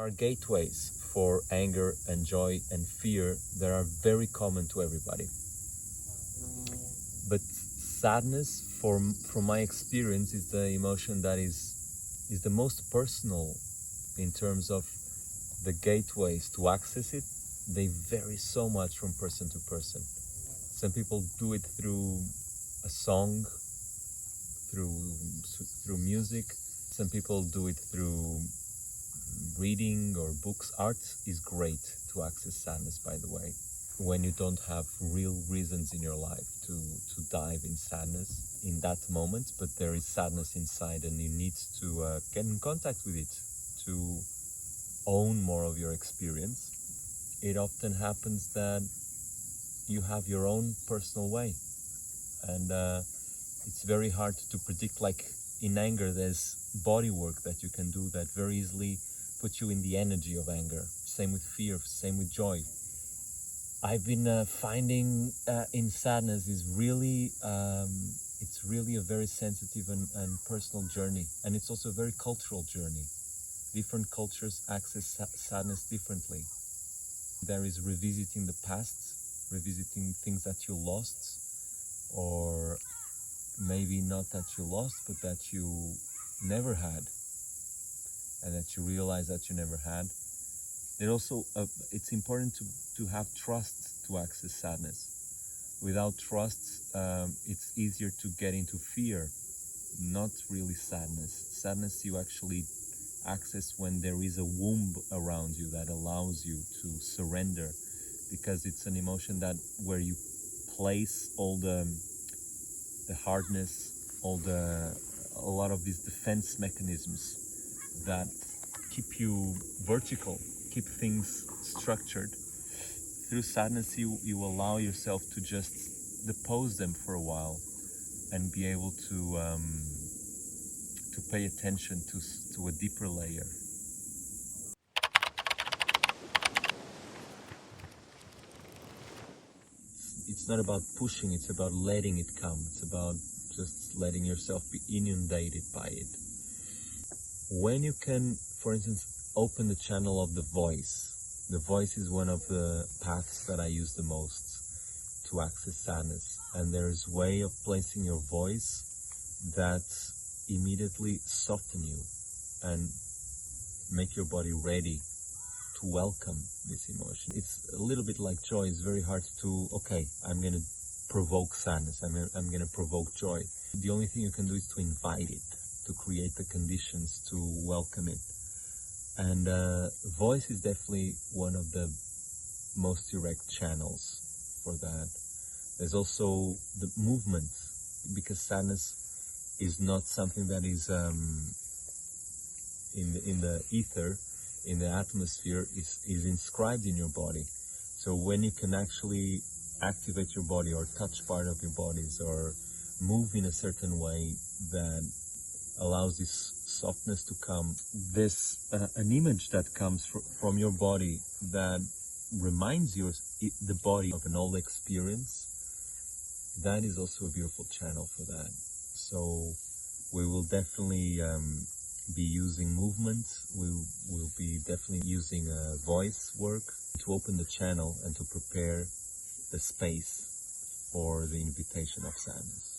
are gateways for anger and joy and fear that are very common to everybody. But sadness, from my experience, is the emotion that is the most personal in terms of the gateways to access it. They vary so much from person to person. Some people do it through a song, through music. Some people do it through reading or books. Art is great to access sadness, by the way, when you don't have real reasons in your life to dive in sadness in that moment, but there is sadness inside and you need to get in contact with it to own more of your experience. It often happens that you have your own personal way, and it's very hard to predict. Like in anger, there's body work that you can do that very easily put you in the energy of anger. Same with fear, same with joy. I've been finding in sadness is really it's really a very sensitive and personal journey, and it's also a very cultural journey. Different cultures access sadness differently. There is revisiting the past, revisiting things that you lost, or maybe not that you lost, but that you never had, and that you realize that you never had. It also it's important to have trust to access sadness. Without trust, it's easier to get into fear, not really sadness. Sadness you actually access when there is a womb around you that allows you to surrender, because it's an emotion that where you place all the hardness, a lot of these defense mechanisms that keep you vertical, keep things structured. Through sadness you allow yourself to just depose them for a while and be able to pay attention to a deeper layer. It's not about pushing, it's about letting it come. It's about just letting yourself be inundated by it. When you can, for instance, open the channel of the voice. The voice is one of the paths that I use the most to access sadness. And there is a way of placing your voice that immediately soften you and make your body ready to welcome this emotion. It's a little bit like joy. It's very hard to, okay, I'm going to provoke sadness. I'm going to provoke joy. The only thing you can do is to invite it, to create the conditions to welcome it. And voice is definitely one of the most direct channels for that. There's also the movement, because sadness is not something that is in the ether, in the atmosphere, is inscribed in your body. So when you can actually activate your body or touch part of your bodies or move in a certain way that allows this softness to come, there's an image that comes from your body that reminds you the body of an old experience. That is also a beautiful channel for that. So we will definitely be using movement. We will be definitely using voice work to open the channel and to prepare the space for the invitation of sadness.